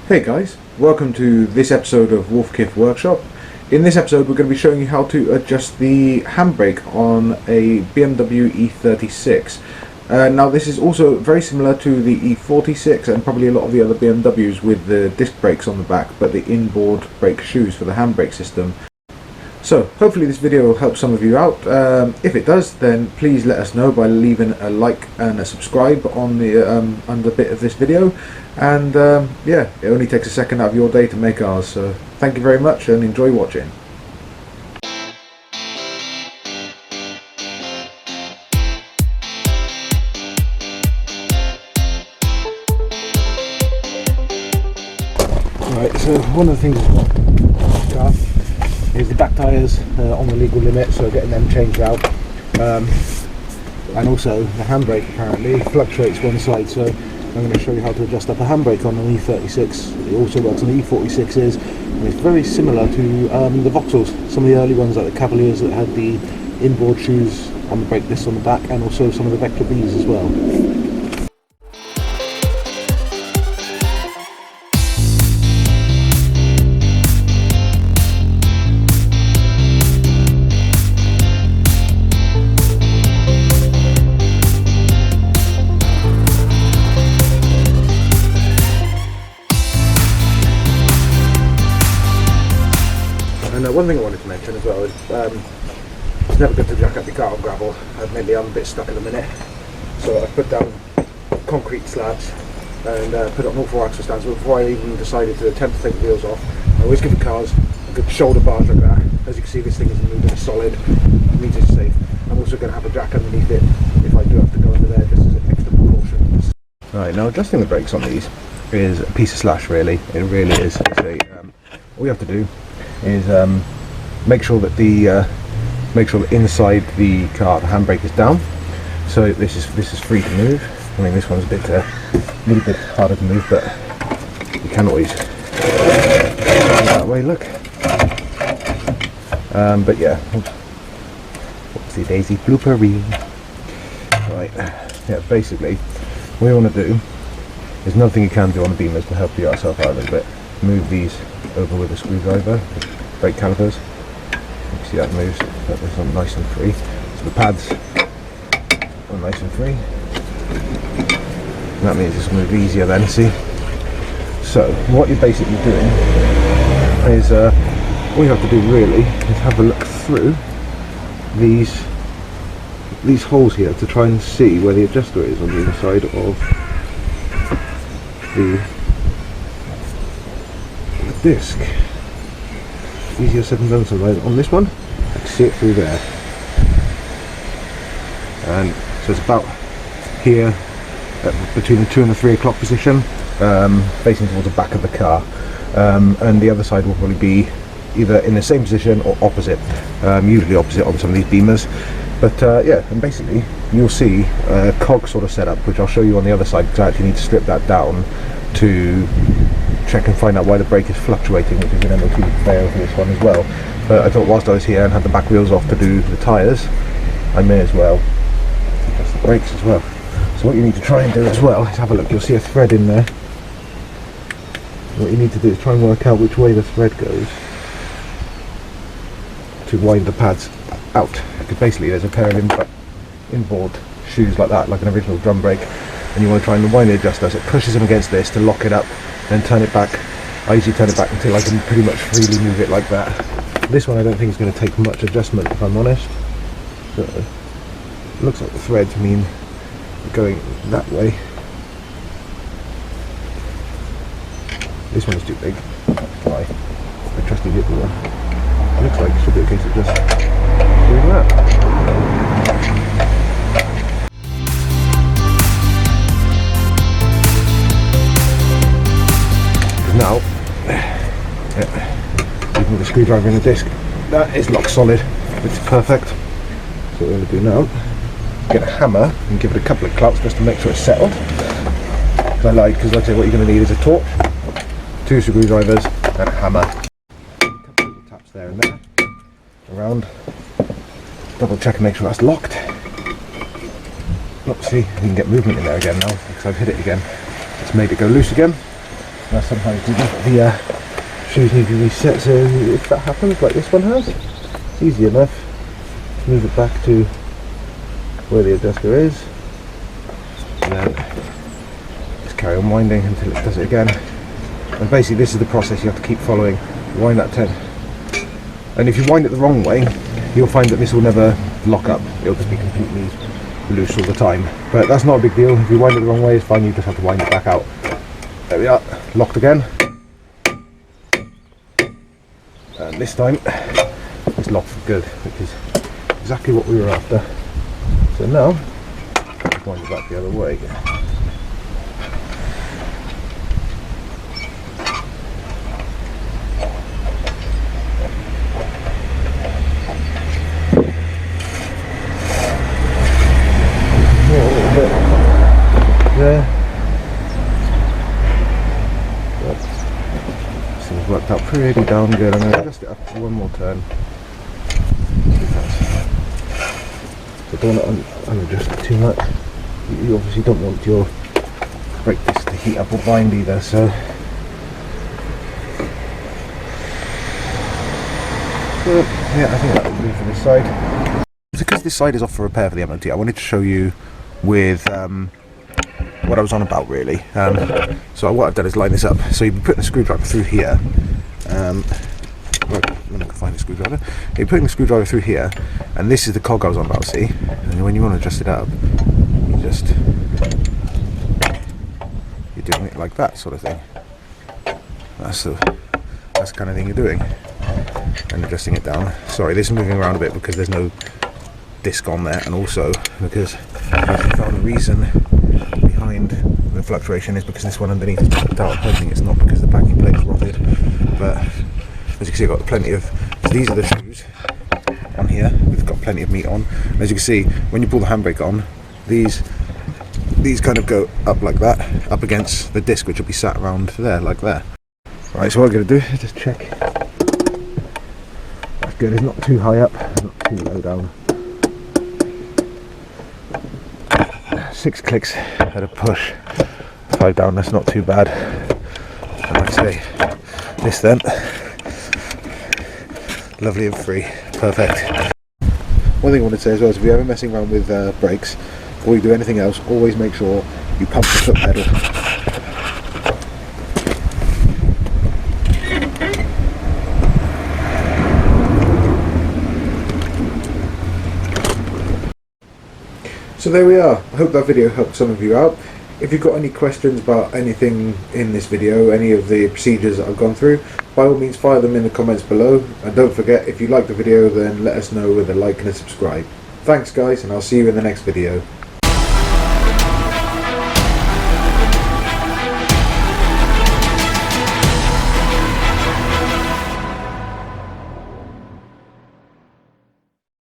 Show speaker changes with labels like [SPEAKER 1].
[SPEAKER 1] Hey guys, welcome to this episode of Kiff Workshop. In this episode we're going to be showing you how to adjust the handbrake on a BMW E36. Now this is also very similar to the E46 and probably a lot of the other BMWs with the disc brakes on the back, but the inboard brake shoes for the handbrake system. So hopefully this video will help some of you out. If it does, then please let us know by leaving a like and a subscribe on the under bit of this video. And yeah, it only takes a second out of your day to make ours. So thank you very much and enjoy watching. Right, so one of the things about the car is the back tyres on the legal limit, so getting them changed out, and also the handbrake apparently fluctuates one side, so I'm going to show you how to adjust up a handbrake on an E36. It also works on the E46s, and it's very similar to the Vauxhalls, some of the early ones like the Cavaliers that had the inboard shoes on the brake discs on the back, and also some of the Vector Bs as well. And one thing I wanted to mention as well is it's never good to jack up your car on gravel. Admittedly I'm a bit stuck at the minute, so I put down concrete slabs and put it on all four axle stands. But before I even decided to attempt to take the wheels off, I always give the cars a good shoulder barge like that. As you can see, this thing isn't moving, it's solid, it means it's safe. I'm also going to have a jack underneath it if I do have to go under there, just as an extra precaution. Right, now adjusting the brakes on these is a piece of slash, really. It really is. All you have to do is make sure that inside the car the handbrake is down, so this is free to move. I mean, this one's a little bit harder to move, but you can always go that way. Look, but yeah, whoopsie daisy blooper reel. Right, yeah, basically what you want to do is another thing you can do on the beamers to help yourself out a little bit. Move these over with a screwdriver, brake calipers. You can see that moves, but it's not nice and free. So the pads are nice and free. And that means it's going to move easier then, see? So what you're basically doing is, all you have to do really is have a look through these holes here to try and see where the adjuster is on the inside of the disc. Easier said than done sometimes. On this one, I can see it through there, and so it's about here, between the 2 and the 3 o'clock position, facing towards the back of the car, and the other side will probably be either in the same position or opposite, usually opposite on some of these beamers. But yeah, and basically you'll see a cog sort of setup, which I'll show you on the other side, because I actually need to strip that down to check and find out why the brake is fluctuating, which is an MOT fail for this one as well. But I thought whilst I was here and had the back wheels off to do the tyres, I may as well adjust the brakes as well. So what you need to try and do as well is have a look. You'll see a thread in there. What you need to do is try and work out which way the thread goes to wind the pads out. Because basically there's a pair of inboard shoes like that, like an original drum brake, and you want to try and wind the adjuster so it pushes them against this to lock it up, then turn it back. I usually turn it back until I can pretty much freely move it like that. This one I don't think is going to take much adjustment, if I'm honest. So it looks like the threads mean going that way. This one is too big. That's why I trusted the other one. It looks like it should be a case of just doing that. Now, even with the screwdriver in the disc, that is lock solid. It's perfect. So what we're going to do now, get a hammer and give it a couple of claps just to make sure it's settled. Because like I say, what you're going to need is a torch, 2 screwdrivers and a hammer. A couple of taps there and there, around. Double check and make sure that's locked. Look, see, you can get movement in there again now because I've hit it again. It's made it go loose again. Now sometimes the shoes need to be reset, so if that happens, like this one has, it's easy enough to move it back to where the adjuster is, and then just carry on winding until it does it again. And basically this is the process you have to keep following. Wind that 10, and if you wind it the wrong way, you'll find that this will never lock up. It'll just be completely loose all the time. But that's not a big deal. If you wind it the wrong way, it's fine. You just have to wind it back out. There we are, locked again. And this time it's locked for good, which is exactly what we were after. So now wind it back the other way. There. This thing's worked out pretty darn good. I'm going to adjust it up one more turn. So don't want to unadjust it too much. You obviously don't want your brake disc to heat up or bind either, so yeah, I think that will do for this side. Because this side is off for repair for the MOT, I wanted to show you with what I was on about really. So what I've done is line this up. So you'd be putting a screwdriver through here. When I can find a screwdriver, you're putting the screwdriver through here, and this is the cog I was on about. See, and when you want to adjust it up, you're doing it like that sort of thing. That's the kind of thing you're doing, and adjusting it down. Sorry, this is moving around a bit because there's no disc on there, and also because I found the reason behind the fluctuation is because this one underneath is popped out. I'm hoping it's not because the backing plate is rotted, but as you can see, I've got plenty of, these are the shoes on here, we've got plenty of meat on. And as you can see, when you pull the handbrake on, these kind of go up like that, up against the disc, which will be sat around there, like there. Right, so what I'm going to do is just check. That's good, it's not too high up, not too low down. 6 clicks at a push, 5 down, that's not too bad. And like I say, this then, lovely and free, perfect. One thing I wanted to say as well is if you're ever messing around with brakes, before you do anything else, always make sure you pump the foot pedal. So there we are. I hope that video helped some of you out. If you've got any questions about anything in this video, any of the procedures that I've gone through, by all means fire them in the comments below. And don't forget, if you like the video, then let us know with a like and a subscribe. Thanks guys, and I'll see you in the next video.